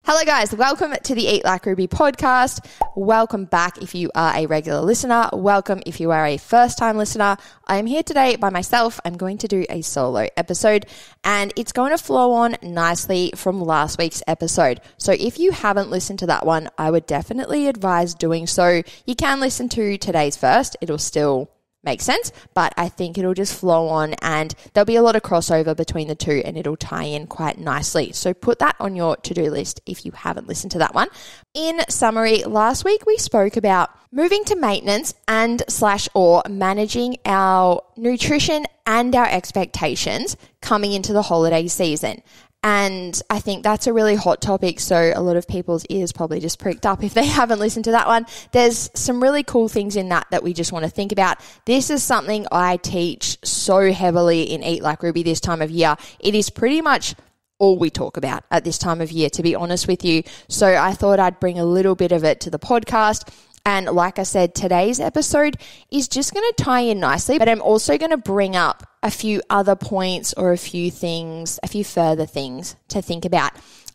Hello guys, welcome to the Eat Like Ruby podcast. Welcome back if you are a regular listener. Welcome if you are a first-time listener. I am here today by myself. I'm going to do a solo episode and it's going to flow on nicely from last week's episode. So if you haven't listened to that one, I would definitely advise doing so. You can listen to today's first. It'll still make sense, but I think it'll just flow on and there'll be a lot of crossover between the two and it'll tie in quite nicely. So put that on your to-do list if you haven't listened to that one. In summary, last week we spoke about moving to maintenance and/or managing our nutrition and our expectations coming into the holiday season. And I think that's a really hot topic, so a lot of people's ears probably just pricked up if they haven't listened to that one. There's some really cool things in that we just want to think about. This is something I teach so heavily in Eat Like Ruby this time of year. It is pretty much all we talk about at this time of year, to be honest with you. So I thought I'd bring a little bit of it to the podcast. And like I said, today's episode is just going to tie in nicely, but I'm also going to bring up a few other points or a few further things to think about.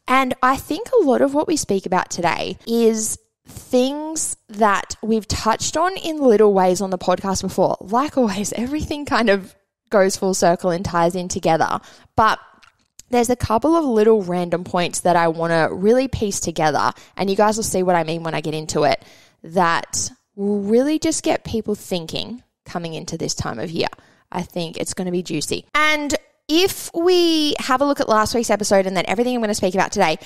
And I think a lot of what we speak about today is things that we've touched on in little ways on the podcast before. Like always, everything kind of goes full circle and ties in together. But there's a couple of little random points that I want to really piece together, and you guys will see what I mean when I get into it, that will really just get people thinking coming into this time of year. I think it's going to be juicy. And if we have a look at last week's episode and then everything I'm going to speak about today,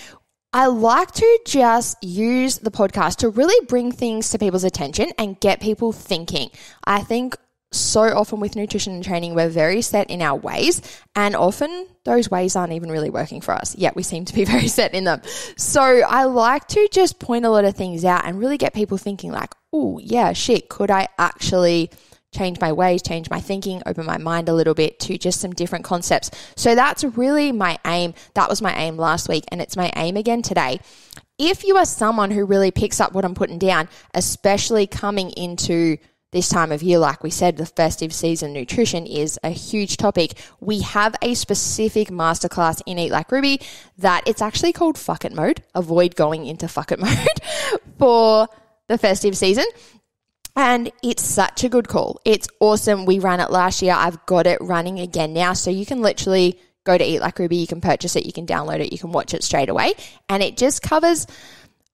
I like to just use the podcast to really bring things to people's attention and get people thinking. I think so often with nutrition and training, we're very set in our ways, and often those ways aren't even really working for us, yet we seem to be very set in them. So I like to just point a lot of things out and really get people thinking like, oh yeah, shit, could I actually change my ways, change my thinking, open my mind a little bit to just some different concepts. So that's really my aim. That was my aim last week, and it's my aim again today. If you are someone who really picks up what I'm putting down, especially coming into this time of year, like we said, the festive season, nutrition is a huge topic. We have a specific masterclass in Eat Like Ruby that it's actually called Fuck It Mode. Avoid going into Fuck It Mode for the festive season. And it's such a good call. It's awesome. We ran it last year. I've got it running again now. So you can literally go to Eat Like Ruby. You can purchase it. You can download it. You can watch it straight away. And it just covers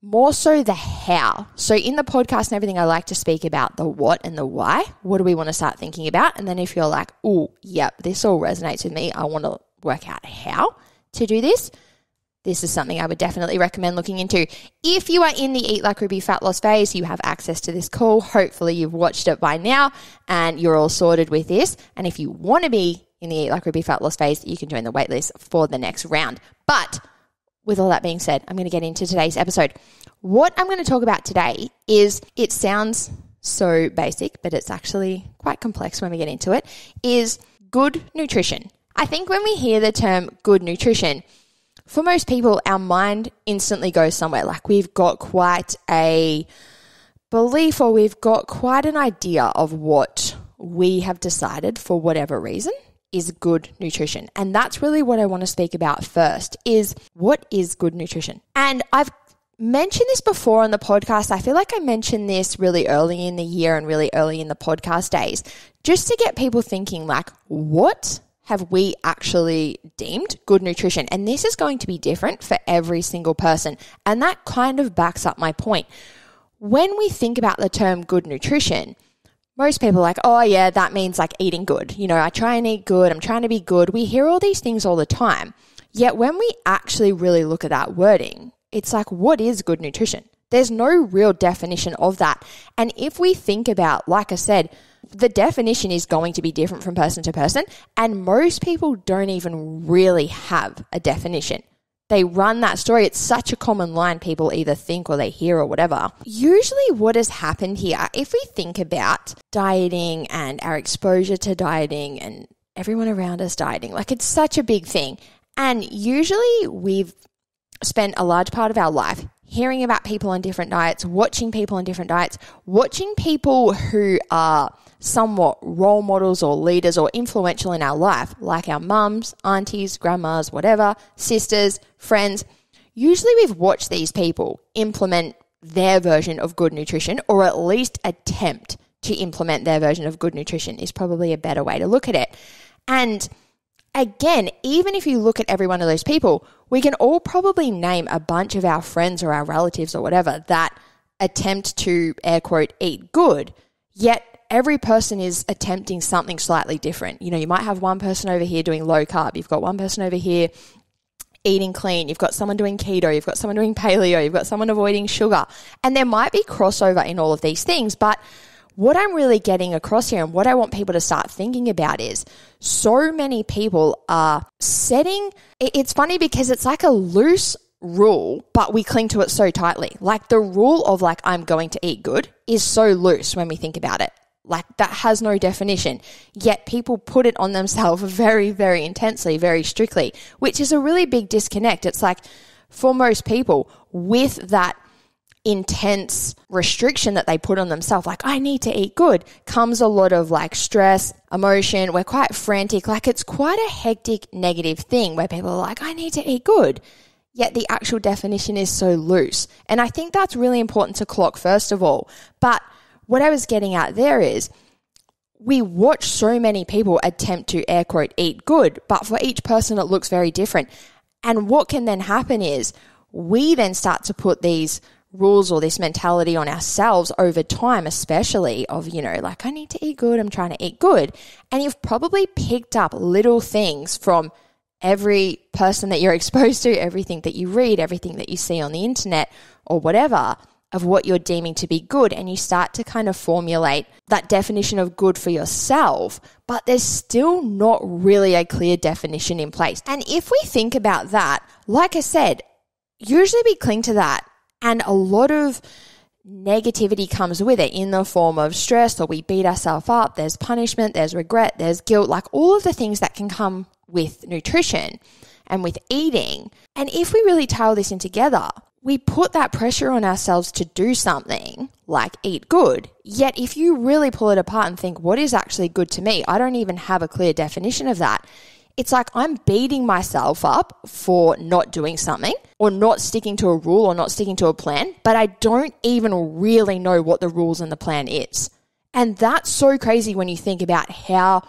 more so the how. So in the podcast and everything, I like to speak about the what and the why. What do we want to start thinking about? And then if you're like, oh, yep, this all resonates with me, I want to work out how to do this. This is something I would definitely recommend looking into. If you are in the Eat Like Ruby fat loss phase, you have access to this call. Hopefully you've watched it by now and you're all sorted with this. And if you want to be in the Eat Like Ruby fat loss phase, you can join the waitlist for the next round. But with all that being said, I'm going to get into today's episode. What I'm going to talk about today is, it sounds so basic, but it's actually quite complex when we get into it, is good nutrition. I think when we hear the term good nutrition, for most people, our mind instantly goes somewhere. Like we've got quite a belief or we've got quite an idea of what we have decided for whatever reason is good nutrition. And that's really what I want to speak about first, is what is good nutrition? And I've mentioned this before on the podcast. I feel like I mentioned this really early in the year and really early in the podcast days, just to get people thinking like, what have we actually deemed good nutrition? And this is going to be different for every single person. And that kind of backs up my point. When we think about the term good nutrition, most people are like, oh yeah, that means like eating good. You know, I try and eat good. I'm trying to be good. We hear all these things all the time. Yet when we actually really look at that wording, it's like, what is good nutrition? There's no real definition of that. And if we think about, like I said, the definition is going to be different from person to person. And most people don't even really have a definition. They run that story. It's such a common line people either think or they hear or whatever. Usually what has happened here, if we think about dieting and our exposure to dieting and everyone around us dieting, like it's such a big thing. And usually we've spent a large part of our life hearing about people on different diets, watching people on different diets, watching people who are somewhat role models or leaders or influential in our life, like our mums, aunties, grandmas, whatever, sisters, friends. usually we've watched these people implement their version of good nutrition, or at least attempt to implement their version of good nutrition is probably a better way to look at it. And again, even if you look at every one of those people, we can all probably name a bunch of our friends or our relatives or whatever that attempt to, air quote, eat good, yet every person is attempting something slightly different. You know, you might have one person over here doing low carb. You've got one person over here eating clean. You've got someone doing keto. You've got someone doing paleo. You've got someone avoiding sugar. And there might be crossover in all of these things. But what I'm really getting across here and what I want people to start thinking about is so many people are setting, it's funny because it's like a loose rule, but we cling to it so tightly. Like the rule of like, I'm going to eat good is so loose when we think about it. Like that has no definition, yet people put it on themselves very, very intensely, very strictly, which is a really big disconnect. It's like for most people with that intense restriction that they put on themselves, like I need to eat good, comes a lot of like stress, emotion. We're quite frantic. Like it's quite a hectic negative thing where people are like, I need to eat good. Yet the actual definition is so loose. And I think that's really important to clock first of all. But what I was getting at there is we watch so many people attempt to, air quote, eat good, but for each person it looks very different. And what can then happen is we then start to put these rules or this mentality on ourselves over time, especially of, you know, like I need to eat good, I'm trying to eat good. And you've probably picked up little things from every person that you're exposed to, everything that you read, everything that you see on the internet or whatever, of what you're deeming to be good, and you start to kind of formulate that definition of good for yourself, but there's still not really a clear definition in place. And if we think about that, like I said, usually we cling to that, and a lot of negativity comes with it in the form of stress, or we beat ourselves up, there's punishment, there's regret, there's guilt, like all of the things that can come with nutrition and with eating. And if we really tie all this in together, we put that pressure on ourselves to do something like eat good. Yet if you really pull it apart and think, what is actually good to me? I don't even have a clear definition of that. It's like I'm beating myself up for not doing something or not sticking to a rule or not sticking to a plan, but I don't even really know what the rules and the plan is. And that's so crazy when you think about how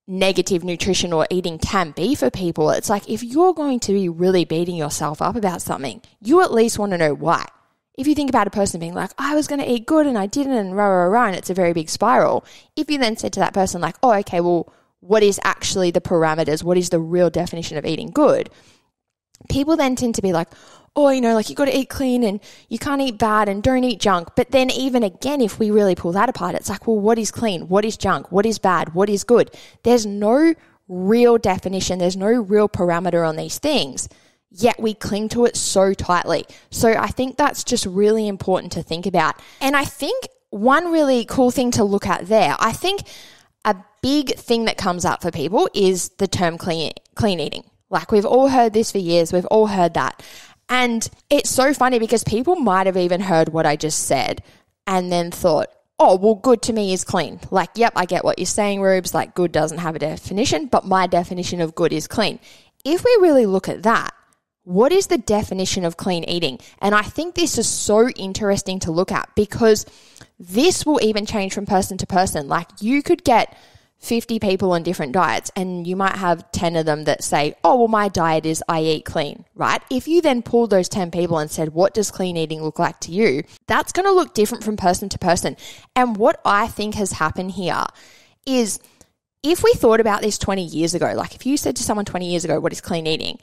negative nutrition or eating can be for people. It's like if you're going to be really beating yourself up about something, you at least want to know why. If you think about a person being like, I was going to eat good and I didn't, and and it's a very big spiral. If you then said to that person like, oh, okay, well, what is actually the parameters? What is the real definition of eating good? People then tend to be like, oh, you know, like you got to eat clean and you can't eat bad and don't eat junk. But then even again, if we really pull that apart, it's like, well, what is clean? What is junk? What is bad? What is good? There's no real definition. There's no real parameter on these things, yet we cling to it so tightly. So I think that's just really important to think about. And I think one really cool thing to look at there, I think a big thing that comes up for people is the term clean eating. Like we've all heard this for years. We've all heard that. And it's so funny because people might have even heard what I just said and then thought, oh, well, good to me is clean. Like, yep, I get what you're saying, Rubes. Like, good doesn't have a definition, but my definition of good is clean. If we really look at that, what is the definition of clean eating? And I think this is so interesting to look at because this will even change from person to person. Like, you could get 50 people on different diets and you might have 10 of them that say, oh, well, my diet is I eat clean, right? If you then pulled those 10 people and said, what does clean eating look like to you? That's going to look different from person to person. And what I think has happened here is if we thought about this 20 years ago, like if you said to someone 20 years ago, what is clean eating?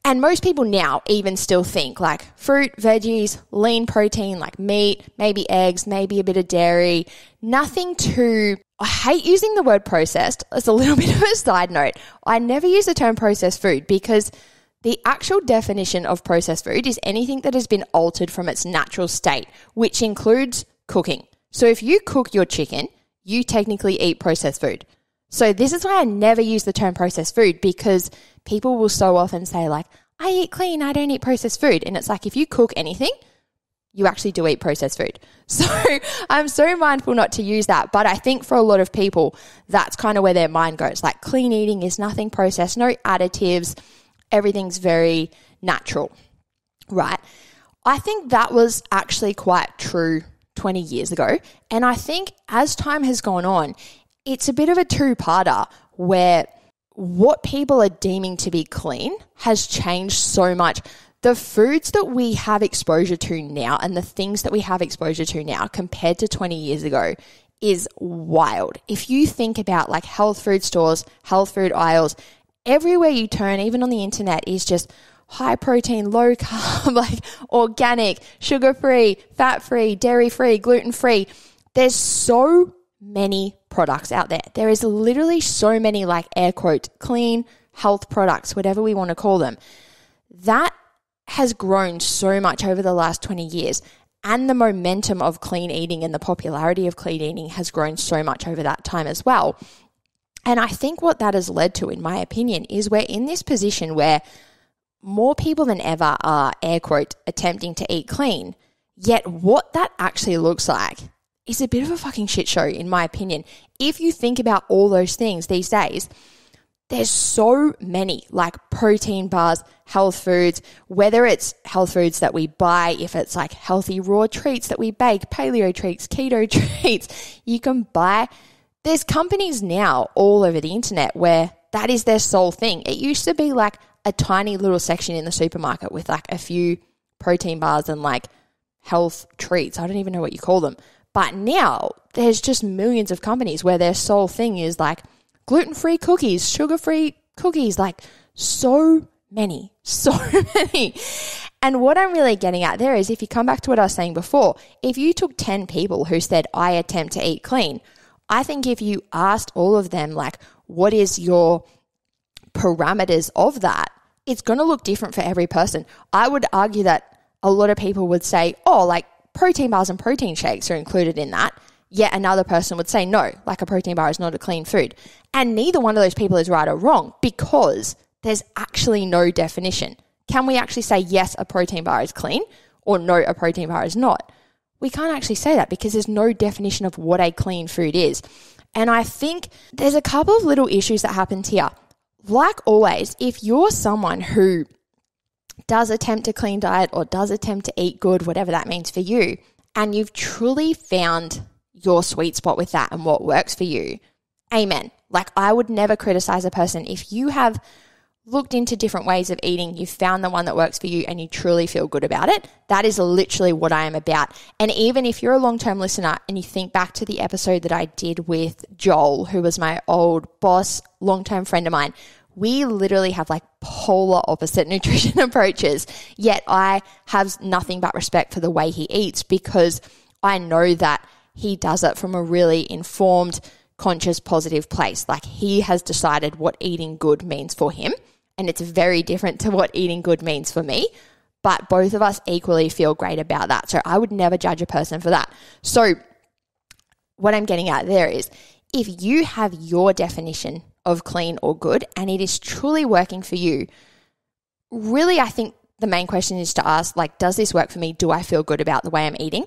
And most people now even still think like fruit, veggies, lean protein, like meat, maybe eggs, maybe a bit of dairy, nothing too, I hate using the word processed. It's a little bit of a side note. I never use the term processed food because the actual definition of processed food is anything that has been altered from its natural state, which includes cooking. So if you cook your chicken, you technically eat processed food. So this is why I never use the term processed food because people will so often say like, I eat clean, I don't eat processed food. And it's like, if you cook anything, you actually do eat processed food. So I'm so mindful not to use that. But I think for a lot of people, that's kind of where their mind goes. Like clean eating is nothing processed, no additives. Everything's very natural, right? I think that was actually quite true 20 years ago. And I think as time has gone on, it's a bit of a two-parter where what people are deeming to be clean has changed so much. The foods that we have exposure to now and the things that we have exposure to now compared to 20 years ago is wild. If you think about like health food stores, health food aisles, everywhere you turn, even on the internet, is just high protein, low carb, like organic, sugar-free, fat-free, dairy-free, gluten-free. There's so many products out there. There is literally so many, like air quote, clean health products, whatever we want to call them. That has grown so much over the last 20 years. And the momentum of clean eating and the popularity of clean eating has grown so much over that time as well. And I think what that has led to, in my opinion, is we're in this position where more people than ever are, air quote, attempting to eat clean. Yet what that actually looks like is a bit of a fucking shit show, in my opinion. If you think about all those things these days, there's so many, like protein bars, health foods, whether it's health foods that we buy, if it's like healthy raw treats that we bake, paleo treats, keto treats, you can buy. There's companies now all over the internet where that is their sole thing. It used to be like a tiny little section in the supermarket with like a few protein bars and like health treats. I don't even know what you call them. But now there's just millions of companies where their sole thing is like gluten-free cookies, sugar-free cookies, like so many. And what I'm really getting at there is, if you come back to what I was saying before, if you took 10 people who said, I attempt to eat clean, I think if you asked all of them, like, what is your parameters of that, it's going to look different for every person. I would argue that a lot of people would say, oh, like protein bars and protein shakes are included in that. Yet another person would say, no, like a protein bar is not a clean food. And neither one of those people is right or wrong, because there's actually no definition. Can we actually say, yes, a protein bar is clean, or no, a protein bar is not? We can't actually say that because there's no definition of what a clean food is. And I think there's a couple of little issues that happened here. Like always, if you're someone who does attempt a clean diet or does attempt to eat good, whatever that means for you, and you've truly found your sweet spot with that and what works for you, amen. Like, I would never criticize a person. If you have looked into different ways of eating, you've found the one that works for you and you truly feel good about it, that is literally what I am about. And even if you're a long-term listener and you think back to the episode that I did with Joel, who was my old boss, long-term friend of mine, we literally have like polar opposite nutrition approaches, yet I have nothing but respect for the way he eats, because I know that he does it from a really informed, conscious, positive place. Like, he has decided what eating good means for him, and it's very different to what eating good means for me, but both of us equally feel great about that. So I would never judge a person for that. So what I'm getting at there is, if you have your definition of clean or good and it is truly working for you, really, I think the main question is to ask, like, does this work for me? Do I feel good about the way I'm eating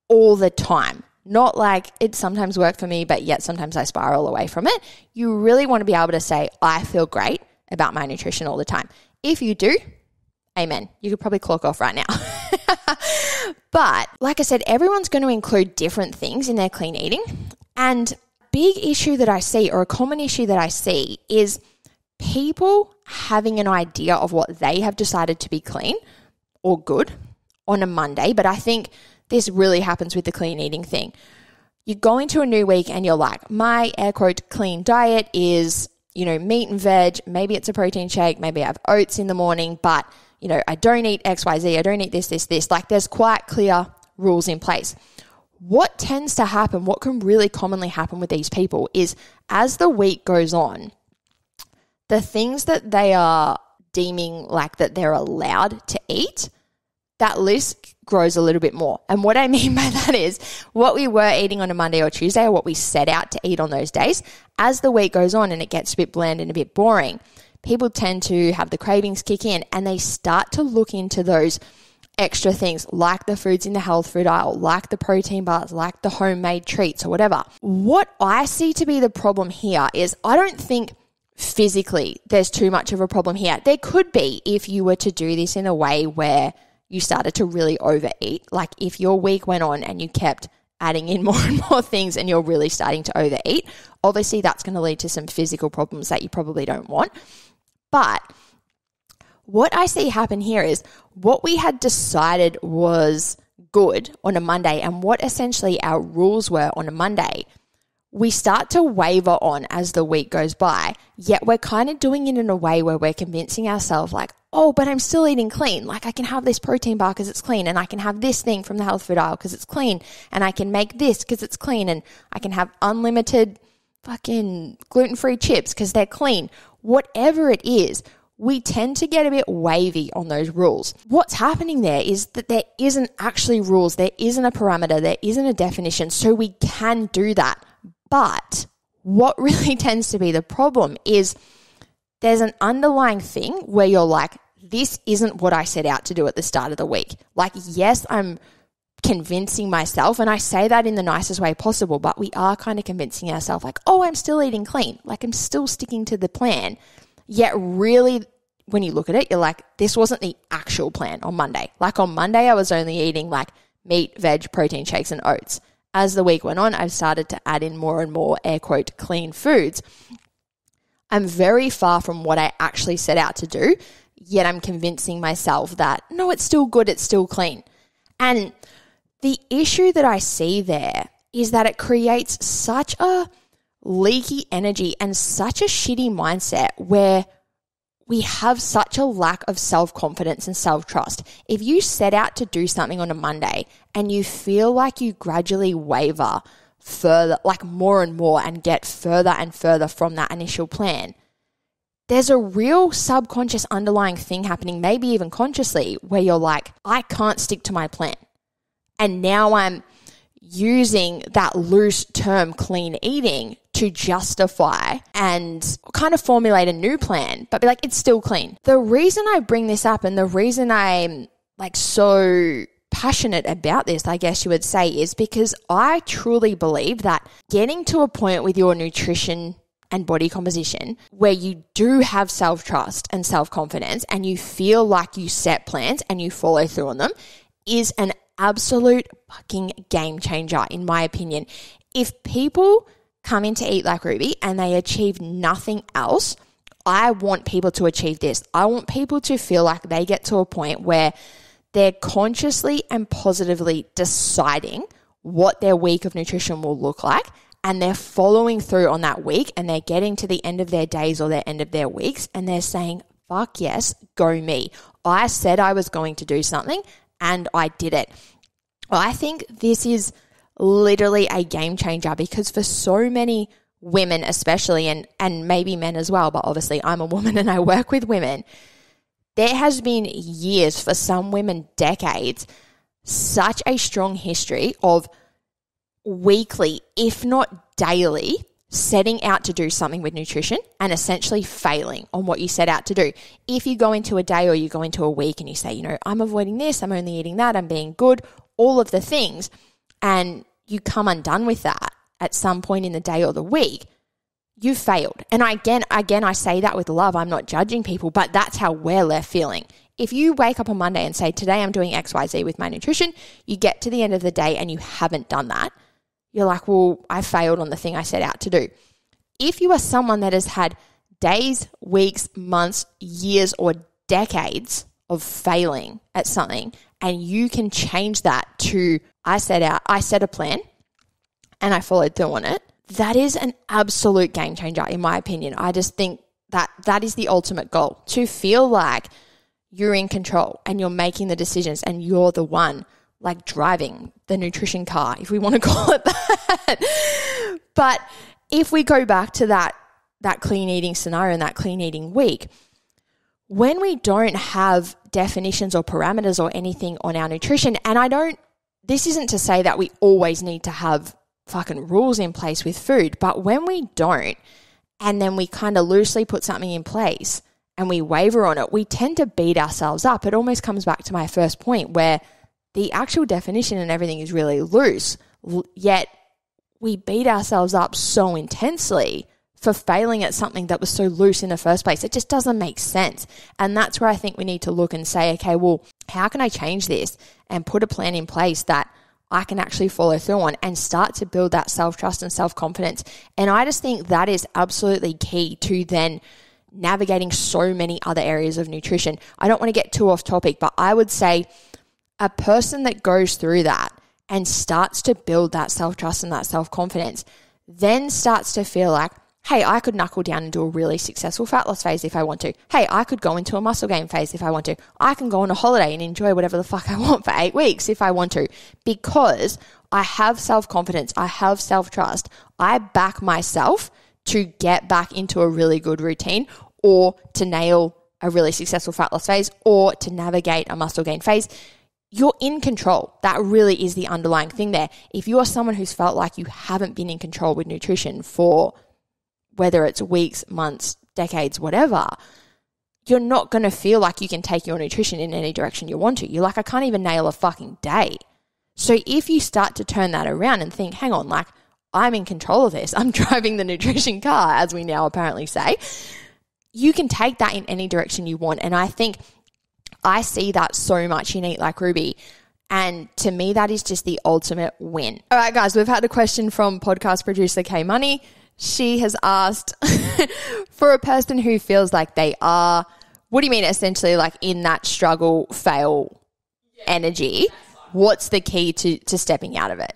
all the time? Not like it sometimes worked for me, but yet sometimes I spiral away from it. You really want to be able to say, I feel great about my nutrition all the time. If you do, amen. You could probably clock off right now. But like I said, everyone's going to include different things in their clean eating. And big issue that I see, or a common issue that I see, is people having an idea of what they have decided to be clean or good on a Monday. But I think this really happens with the clean eating thing. You go into a new week and you're like, my air quote clean diet is, meat and veg. Maybe it's a protein shake. Maybe I have oats in the morning, but, I don't eat XYZ. I don't eat this. Like, there's quite clear rules in place. What tends to happen, what can really commonly happen with these people, is as the week goes on, the things that they are deeming like that they're allowed to eat, that list grows a little bit more. And what I mean by that is, what we were eating on a Monday or Tuesday, or what we set out to eat on those days, as the week goes on and it gets a bit bland and a bit boring, people tend to have the cravings kick in and they start to look into those extra things, like the foods in the health food aisle, like the protein bars, like the homemade treats or whatever. What I see to be the problem here is, I don't think physically there's too much of a problem here. There could be if you were to do this in a way where you started to really overeat. Like if your week went on and you kept adding in more and more things and you're really starting to overeat, obviously that's going to lead to some physical problems that you probably don't want. But what I see happen here is what we had decided was good on a Monday and what essentially our rules were on a Monday, we start to waver on as the week goes by, yet we're kind of doing it in a way where we're convincing ourselves like, oh, but I'm still eating clean. Like I can have this protein bar because it's clean, and I can have this thing from the health food aisle because it's clean, and I can make this because it's clean, and I can have unlimited fucking gluten-free chips because they're clean. Whatever it is, we tend to get a bit wavy on those rules. What's happening there is that there isn't actually rules, there isn't a parameter, there isn't a definition, so we can do that. But what really tends to be the problem is there's an underlying thing where you're like, this isn't what I set out to do at the start of the week. Like, yes, I'm convincing myself, and I say that in the nicest way possible, but we are kind of convincing ourselves like, oh, I'm still eating clean. Like I'm still sticking to the plan. Yet really, when you look at it, you're like, this wasn't the actual plan on Monday. Like on Monday, I was only eating like meat, veg, protein shakes, and oats. As the week went on, I've started to add in more and more air quote clean foods. I'm very far from what I actually set out to do, yet I'm convincing myself that, no, it's still good, it's still clean. And the issue that I see there is that it creates such a leaky energy and such a shitty mindset where we have such a lack of self-confidence and self-trust. If you set out to do something on a Monday and you feel like you gradually waver further, like more and more, and get further and further from that initial plan, there's a real subconscious underlying thing happening, maybe even consciously, where you're like, I can't stick to my plan. And now I'm using that loose term clean eating to justify and kind of formulate a new plan, but be like, it's still clean. The reason I bring this up and the reason I'm like so passionate about this, I guess you would say, is because I truly believe that getting to a point with your nutrition and body composition where you do have self-trust and self-confidence and you feel like you set plans and you follow through on them is an absolute fucking game changer, in my opinion. If people come in to Eat Like Ruby and they achieve nothing else, I want people to achieve this. I want people to feel like they get to a point where they're consciously and positively deciding what their week of nutrition will look like, and they're following through on that week, and they're getting to the end of their days or their end of their weeks, and they're saying, fuck yes, go me. I said I was going to do something and I did it. I think this is literally a game changer because for so many women especially, and maybe men as well, but obviously I'm a woman and I work with women, there has been years, for some women decades, such a strong history of weekly, if not daily, setting out to do something with nutrition and essentially failing on what you set out to do. If you go into a day or you go into a week and you say, I'm avoiding this, I'm only eating that, I'm being good, all of the things, and you come undone with that at some point in the day or the week, you failed. And again, I say that with love. I'm not judging people, but that's how we're left feeling. If you wake up on Monday and say, today I'm doing XYZ with my nutrition, you get to the end of the day and you haven't done that, you're like, well, I failed on the thing I set out to do. If you are someone that has had days, weeks, months, years, or decades of failing at something, and you can change that to, I set a plan and I followed through on it, that is an absolute game changer in my opinion. I just think that is the ultimate goal, to feel like you're in control and you're making the decisions and you're the one like driving the nutrition car, if we want to call it that. But if we go back to that clean eating scenario and that clean eating week, when we don't have definitions or parameters or anything on our nutrition, and this isn't to say that we always need to have fucking rules in place with food, but when we don't, and then we kind of loosely put something in place and we waver on it, we tend to beat ourselves up. It almost comes back to my first point where the actual definition and everything is really loose, yet we beat ourselves up so intensely for failing at something that was so loose in the first place. It just doesn't make sense. And that's where I think we need to look and say, okay, well, how can I change this and put a plan in place that I can actually follow through on and start to build that self-trust and self-confidence. And I just think that is absolutely key to then navigating so many other areas of nutrition. I don't want to get too off topic, but I would say a person that goes through that and starts to build that self-trust and that self-confidence then starts to feel like, hey, I could knuckle down and do a really successful fat loss phase if I want to. Hey, I could go into a muscle gain phase if I want to. I can go on a holiday and enjoy whatever the fuck I want for 8 weeks if I want to, because I have self-confidence, I have self-trust, I back myself to get back into a really good routine or to nail a really successful fat loss phase or to navigate a muscle gain phase. You're in control. That really is the underlying thing there. If you are someone who's felt like you haven't been in control with nutrition for whether it's weeks, months, decades, whatever, you're not going to feel like you can take your nutrition in any direction you want to. You're like, I can't even nail a fucking day. So if you start to turn that around and think, hang on, like I'm in control of this, I'm driving the nutrition car, as we now apparently say, you can take that in any direction you want. And I think I see that so much in Eat Like Ruby. And to me, that is just the ultimate win. All right, guys, we've had a question from podcast producer K Money. She has asked, for a person who feels like they are, what do you mean essentially like in that struggle, fail energy, what's the key to stepping out of it?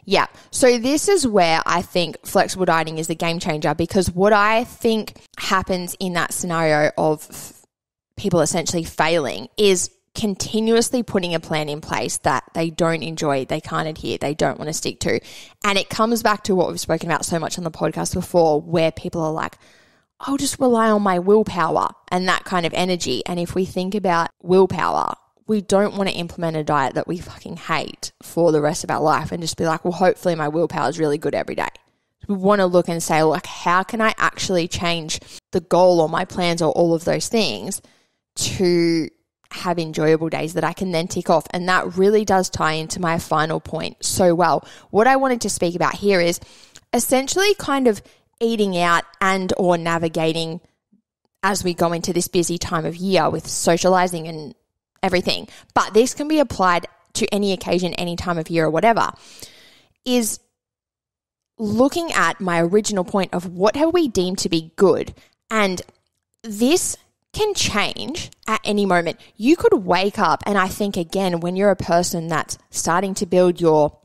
Yeah. So this is where I think flexible dieting is a game changer, because what I think happens in that scenario of people essentially failing is continuously putting a plan in place that they don't enjoy, they can't adhere, they don't want to stick to. And it comes back to what we've spoken about so much on the podcast before, where people are like, I'll just rely on my willpower and that kind of energy. And if we think about willpower, we don't want to implement a diet that we fucking hate for the rest of our life and just be like, well, hopefully my willpower is really good every day. We want to look and say, like, how can I actually change the goal or my plans or all of those things to have enjoyable days that I can then tick off? And that really does tie into my final point so well. What I wanted to speak about here is essentially kind of eating out and or navigating as we go into this busy time of year with socializing and everything. But this can be applied to any occasion, any time of year or whatever, is looking at my original point of what have we deemed to be good. And this can change at any moment. You could wake up, and I think, again, when you're a person that's starting to build your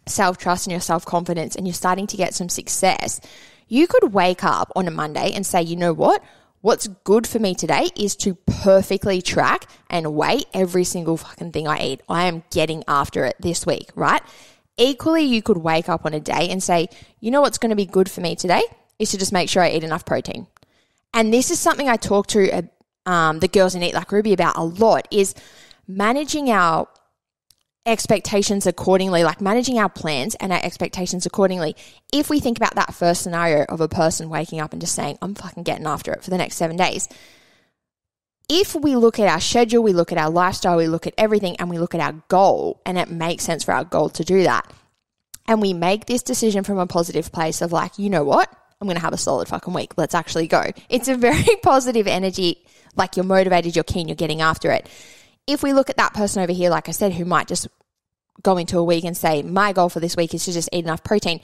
self-trust and your self-confidence and you're starting to get some success, you could wake up on a Monday and say, you know what? What's good for me today is to perfectly track and weigh every single fucking thing I eat. I am getting after it this week, right? Equally, you could wake up on a day and say, you know what's going to be good for me today is to just make sure I eat enough protein. And this is something I talk to the girls in Eat Like Ruby about a lot, is managing our expectations accordingly, like managing our plans and our expectations accordingly. If we think about that first scenario of a person waking up and just saying, I'm fucking getting after it for the next 7 days. If we look at our schedule, we look at our lifestyle, we look at everything, and we look at our goal, and it makes sense for our goal to do that, and we make this decision from a positive place of like, you know what? I'm going to have a solid fucking week. Let's actually go. It's a very positive energy. Like, you're motivated, you're keen, you're getting after it. If we look at that person over here, like I said, who might just go into a week and say, my goal for this week is to just eat enough protein.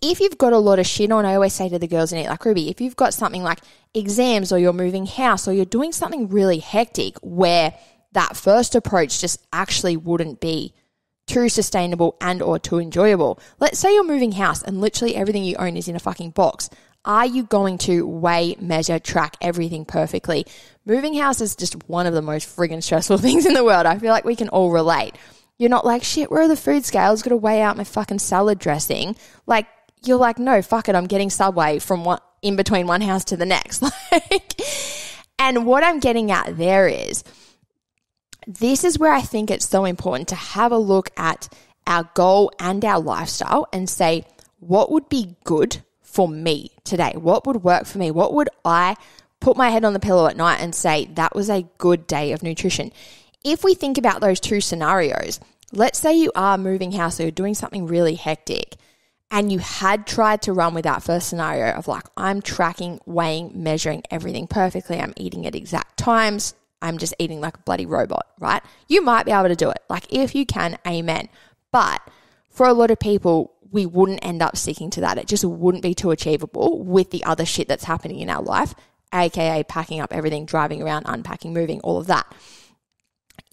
If you've got a lot of shit on, I always say to the girls in Eat Like Ruby, if you've got something like exams or you're moving house or you're doing something really hectic where that first approach just actually wouldn't be too sustainable and or too enjoyable. Let's say you're moving house and literally everything you own is in a fucking box. Are you going to weigh, measure, track everything perfectly? Moving house is just one of the most friggin' stressful things in the world. I feel like we can all relate. You're not like, shit, where are the food scales? Got to weigh out my fucking salad dressing. Like, you're like, no, fuck it. I'm getting Subway from one in between one house to the next. And what I'm getting at there is, this is where I think it's so important to have a look at our goal and our lifestyle and say, what would be good for me today? What would work for me? What would I put my head on the pillow at night and say, that was a good day of nutrition? If we think about those two scenarios, let's say you are moving house or you're doing something really hectic and you had tried to run with that first scenario of like, I'm tracking, weighing, measuring everything perfectly. I'm eating at exact times. I'm just eating like a bloody robot, right? You might be able to do it. Like if you can, amen. But for a lot of people, we wouldn't end up sticking to that. It just wouldn't be too achievable with the other shit that's happening in our life, aka packing up everything, driving around, unpacking, moving, all of that.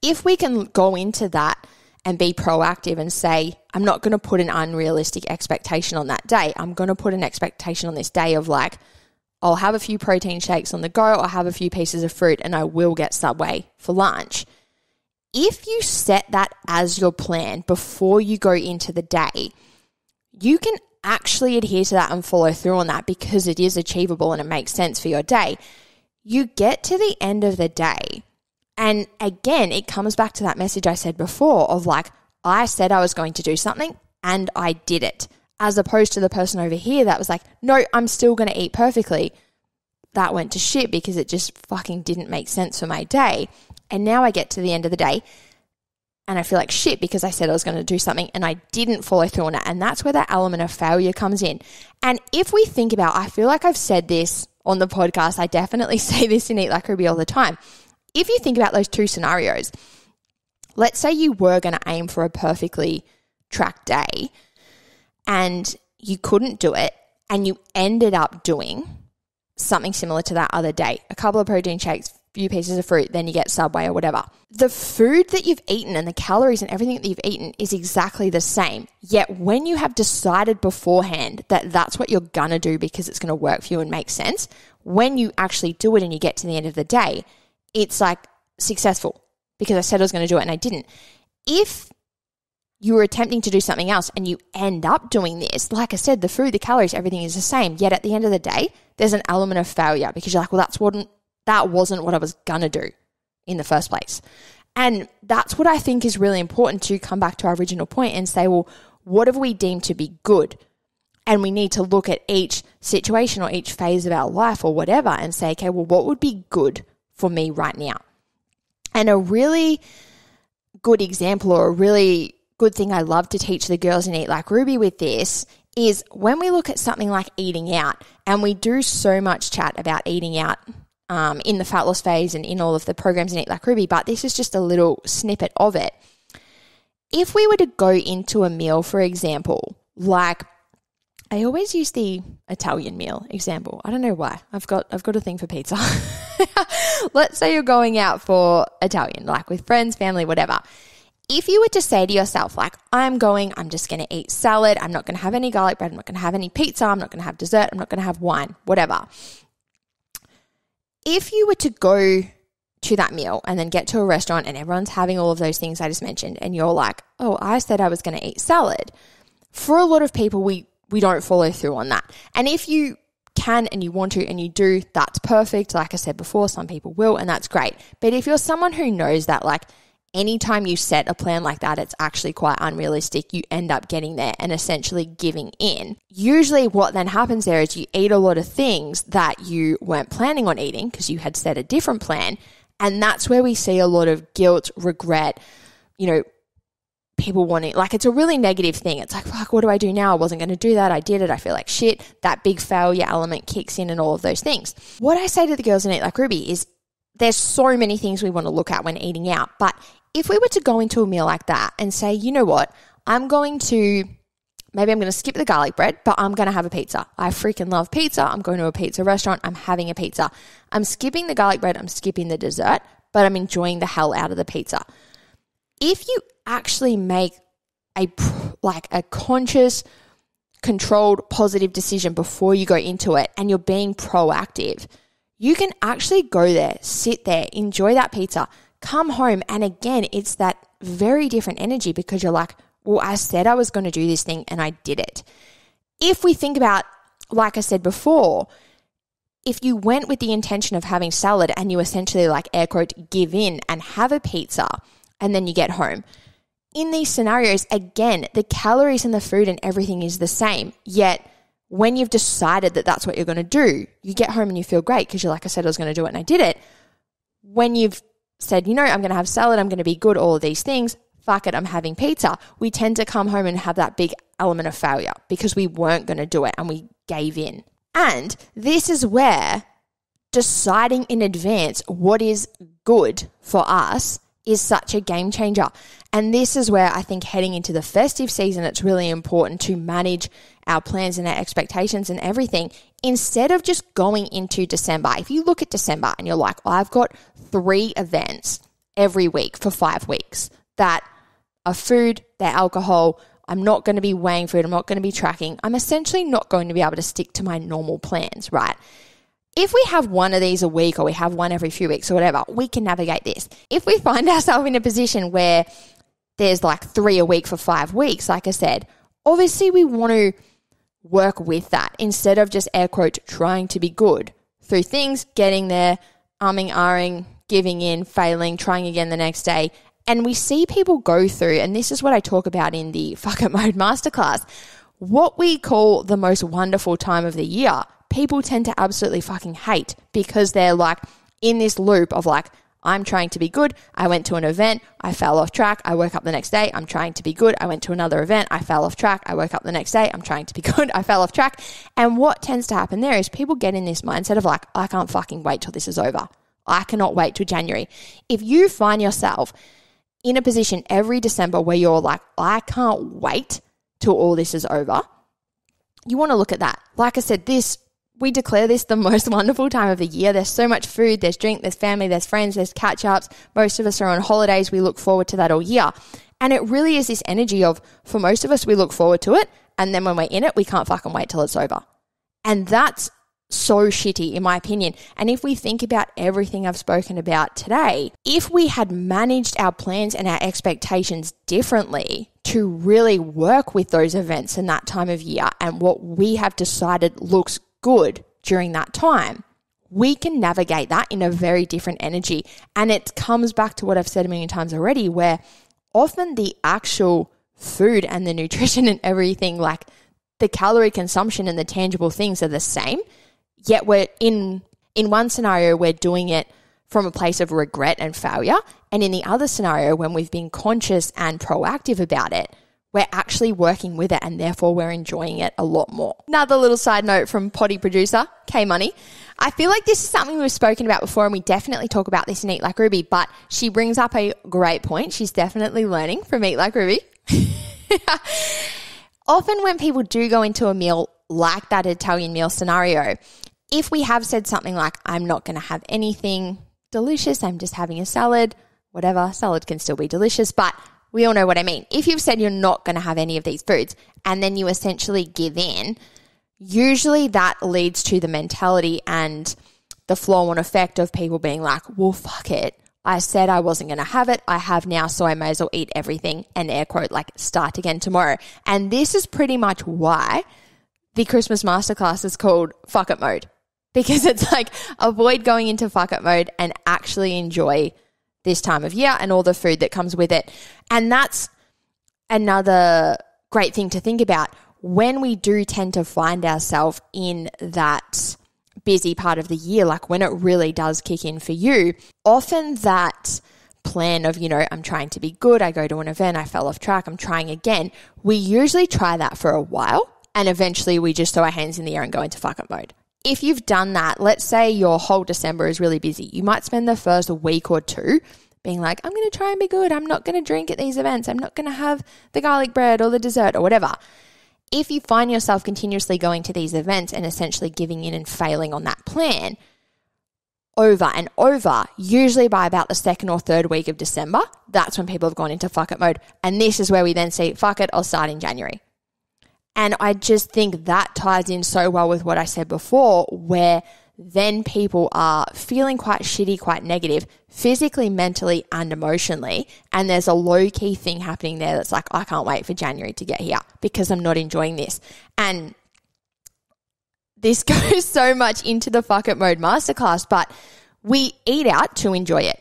If we can go into that and be proactive and say, I'm not going to put an unrealistic expectation on that day. I'm going to put an expectation on this day of like, I'll have a few protein shakes on the go, I'll have a few pieces of fruit, and I will get Subway for lunch. If you set that as your plan before you go into the day, you can actually adhere to that and follow through on that because it is achievable and it makes sense for your day. You get to the end of the day, and again, it comes back to that message I said before of like, I said I was going to do something and I did it, as opposed to the person over here that was like, no, I'm still going to eat perfectly. That went to shit because it just fucking didn't make sense for my day. And now I get to the end of the day and I feel like shit because I said I was going to do something and I didn't follow through on it. And that's where that element of failure comes in. And if we think about, I feel like I've said this on the podcast, I definitely say this in Eat Like Ruby all the time. If you think about those two scenarios, let's say you were going to aim for a perfectly tracked day and you couldn't do it and you ended up doing something similar to that other day, a couple of protein shakes, few pieces of fruit, then you get Subway or whatever. The food that you've eaten and the calories and everything that you've eaten is exactly the same. Yet when you have decided beforehand that that's what you're going to do because it's going to work for you and make sense, when you actually do it and you get to the end of the day, it's like successful because I said I was going to do it and I didn't. If you were attempting to do something else and you end up doing this, like I said, the food, the calories, everything is the same. Yet at the end of the day, there's an element of failure because you're like, well, that wasn't what I was going to do in the first place. And that's what I think is really important to come back to our original point and say, well, what have we deemed to be good? And we need to look at each situation or each phase of our life or whatever and say, okay, well, what would be good for me right now? And a really good example or a really good thing I love to teach the girls in Eat Like Ruby with this is when we look at something like eating out, and we do so much chat about eating out in the fat loss phase and in all of the programs in Eat Like Ruby, but this is just a little snippet of it. If we were to go into a meal, for example, like I always use the Italian meal example. I don't know why. I've got a thing for pizza. Let's say you're going out for Italian, like with friends, family, whatever. If you were to say to yourself, like, I'm just going to eat salad. I'm not going to have any garlic bread. I'm not going to have any pizza. I'm not going to have dessert. I'm not going to have wine, whatever. If you were to go to that meal and then get to a restaurant and everyone's having all of those things I just mentioned and you're like, oh, I said I was going to eat salad. For a lot of people, we don't follow through on that. And if you can and you want to and you do, that's perfect. Like I said before, some people will, and that's great. But if you're someone who knows that, like, anytime you set a plan like that, it's actually quite unrealistic, you end up getting there and essentially giving in. Usually what then happens there is you eat a lot of things that you weren't planning on eating because you had set a different plan. And that's where we see a lot of guilt, regret, people wanting, like, it's a really negative thing. It's like, fuck, what do I do now? I wasn't going to do that. I did it. I feel like shit. That big failure element kicks in and all of those things. What I say to the girls in Eat Like Ruby is there's so many things we want to look at when eating out. But if we were to go into a meal like that and say, you know what, maybe I'm going to skip the garlic bread, but I'm going to have a pizza. I freaking love pizza. I'm going to a pizza restaurant. I'm having a pizza. I'm skipping the garlic bread. I'm skipping the dessert, but I'm enjoying the hell out of the pizza. If you actually make a conscious, controlled, positive decision before you go into it and you're being proactive, you can actually go there, sit there, enjoy that pizza, come home, and again, it's that very different energy because you're like, well, I said I was going to do this thing and I did it. If we think about, like I said before, if you went with the intention of having salad and you essentially, like, air quote, give in and have a pizza and then you get home, in these scenarios, again, the calories and the food and everything is the same, yet when you've decided that that's what you're going to do, you get home and you feel great because you're like, I said I was going to do it and I did it. When you've said, I'm going to have salad, I'm going to be good, all of these things, fuck it, I'm having pizza, we tend to come home and have that big element of failure because we weren't going to do it and we gave in. And this is where deciding in advance what is good for us is such a game changer. And this is where I think heading into the festive season, it's really important to manage our plans and our expectations and everything instead of just going into December. If you look at December and you're like, I've got 3 events every week for 5 weeks that are food, they're alcohol, I'm not going to be weighing food, I'm not going to be tracking, I'm essentially not going to be able to stick to my normal plans, right? If we have one of these a week or we have one every few weeks or whatever, we can navigate this. If we find ourselves in a position where there's like 3 a week for 5 weeks, like I said, obviously we want to work with that instead of just air quote trying to be good through things, getting there, umming, ahhing, giving in, failing, trying again the next day. And we see people go through, and this is what I talk about in the Fuck It Mode Masterclass, what we call the most wonderful time of the year. People tend to absolutely fucking hate because they're like in this loop of like, I'm trying to be good. I went to an event. I fell off track. I woke up the next day. I'm trying to be good. I went to another event. I fell off track. I woke up the next day. I'm trying to be good. I fell off track. And what tends to happen there is people get in this mindset of like, I can't fucking wait till this is over. I cannot wait till January. If you find yourself in a position every December where you're like, I can't wait till all this is over, you want to look at that. Like I said, we declare this the most wonderful time of the year. There's so much food, there's drink, there's family, there's friends, there's catch-ups. Most of us are on holidays. We look forward to that all year. And it really is this energy of, for most of us, we look forward to it. And then when we're in it, we can't fucking wait till it's over. And that's so shitty, in my opinion. And if we think about everything I've spoken about today, if we had managed our plans and our expectations differently to really work with those events in that time of year and what we have decided looks good during that time, we can navigate that in a very different energy. And it comes back to what I've said a million times already, where often the actual food and the nutrition and everything, like the calorie consumption and the tangible things are the same, yet we're in one scenario, we're doing it from a place of regret and failure. And in the other scenario, when we've been conscious and proactive about it, we're actually working with it and therefore we're enjoying it a lot more. Another little side note from potty producer, K Money. I feel like this is something we've spoken about before and we definitely talk about this in Eat Like Ruby, but she brings up a great point. She's definitely learning from Eat Like Ruby. Often when people do go into a meal like that Italian meal scenario, if we have said something like, I'm not going to have anything delicious, I'm just having a salad, whatever, salad can still be delicious, but we all know what I mean. If you've said you're not going to have any of these foods and then you essentially give in, usually that leads to the mentality and the flow-on effect of people being like, well, fuck it. I said I wasn't going to have it. I have now, so I may as well eat everything and air quote, like start again tomorrow. And this is pretty much why the Christmas Masterclass is called Fuck It Mode, because it's like avoid going into fuck it mode and actually enjoy this time of year and all the food that comes with it. And that's another great thing to think about when we do tend to find ourselves in that busy part of the year, like when it really does kick in for you. Often that plan of, I'm trying to be good, I go to an event, I fell off track, I'm trying again. We usually try that for a while and eventually we just throw our hands in the air and go into fuck it mode. If you've done that, let's say your whole December is really busy. You might spend the first week or two being like, I'm going to try and be good. I'm not going to drink at these events. I'm not going to have the garlic bread or the dessert or whatever. If you find yourself continuously going to these events and essentially giving in and failing on that plan over and over, usually by about the second or third week of December, that's when people have gone into fuck it mode. And this is where we then say, fuck it, I'll start in January. And I just think that ties in so well with what I said before, where then people are feeling quite shitty, quite negative, physically, mentally, and emotionally. And there's a low-key thing happening there that's like, I can't wait for January to get here because I'm not enjoying this. And this goes so much into the Fuck It Mode Masterclass, but we eat out to enjoy it.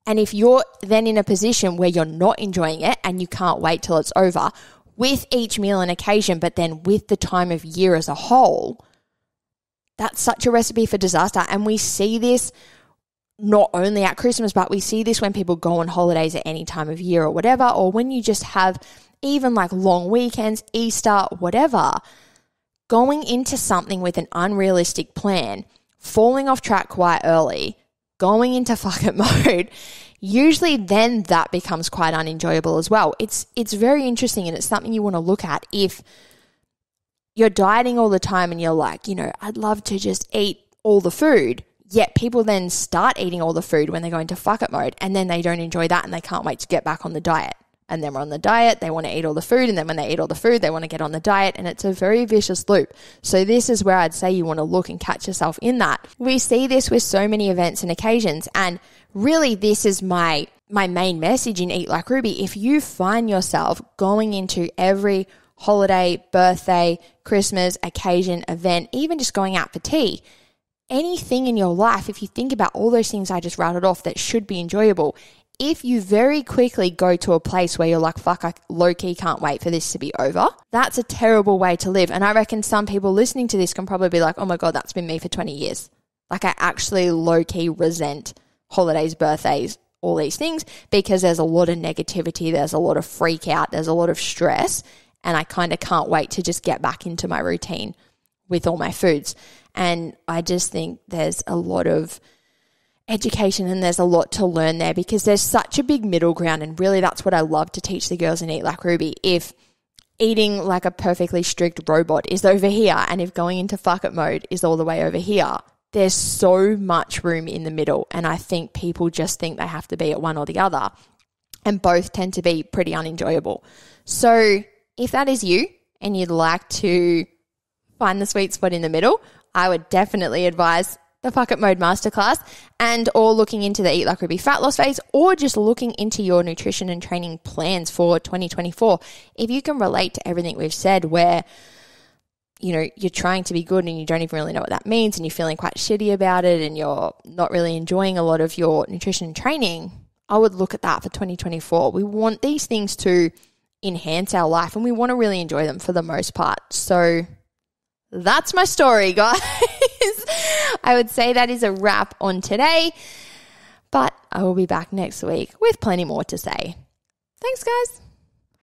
And if you're then in a position where you're not enjoying it and you can't wait till it's over, with each meal and occasion, but then with the time of year as a whole, that's such a recipe for disaster. And we see this not only at Christmas, but we see this when people go on holidays at any time of year or whatever, or when you just have even like long weekends, Easter, whatever, going into something with an unrealistic plan, falling off track quite early, going into fuck it mode, usually then that becomes quite unenjoyable as well. It's very interesting, and it's something you want to look at. If you're dieting all the time and you're like, I'd love to just eat all the food, yet people then start eating all the food when they go into fuck it mode, and then they don't enjoy that and they can't wait to get back on the diet. And then we're on the diet, they want to eat all the food, and then when they eat all the food, they want to get on the diet, and it's a very vicious loop. So this is where I'd say you want to look and catch yourself in that. We see this with so many events and occasions, and really this is my main message in Eat Like Ruby. If you find yourself going into every holiday, birthday, Christmas, occasion, event, even just going out for tea, anything in your life, if you think about all those things I just rattled off that should be enjoyable, if you very quickly go to a place where you're like, fuck, I low-key can't wait for this to be over, that's a terrible way to live. And I reckon some people listening to this can probably be like, oh my God, that's been me for 20 years. Like I actually low-key resent holidays, birthdays, all these things, because there's a lot of negativity, there's a lot of freak out, there's a lot of stress, and I kind of can't wait to just get back into my routine with all my foods. And I just think there's a lot of education and there's a lot to learn there, because there's such a big middle ground, and really that's what I love to teach the girls in Eat Like Ruby. If eating like a perfectly strict robot is over here, and if going into fuck it mode is all the way over here, there's so much room in the middle, and I think people just think they have to be at one or the other, and both tend to be pretty unenjoyable. So if that is you and you'd like to find the sweet spot in the middle, I would definitely advise the Fuck It Mode Masterclass, and or looking into the Eat Like Ruby fat loss phase, or just looking into your nutrition and training plans for 2024. If you can relate to everything we've said, where you're trying to be good and you don't even really know what that means, and you're feeling quite shitty about it, and you're not really enjoying a lot of your nutrition and training, I would look at that for 2024. We want these things to enhance our life, and we want to really enjoy them for the most part. So that's my story, guys. I would say that is a wrap on today, but I will be back next week with plenty more to say. Thanks, guys.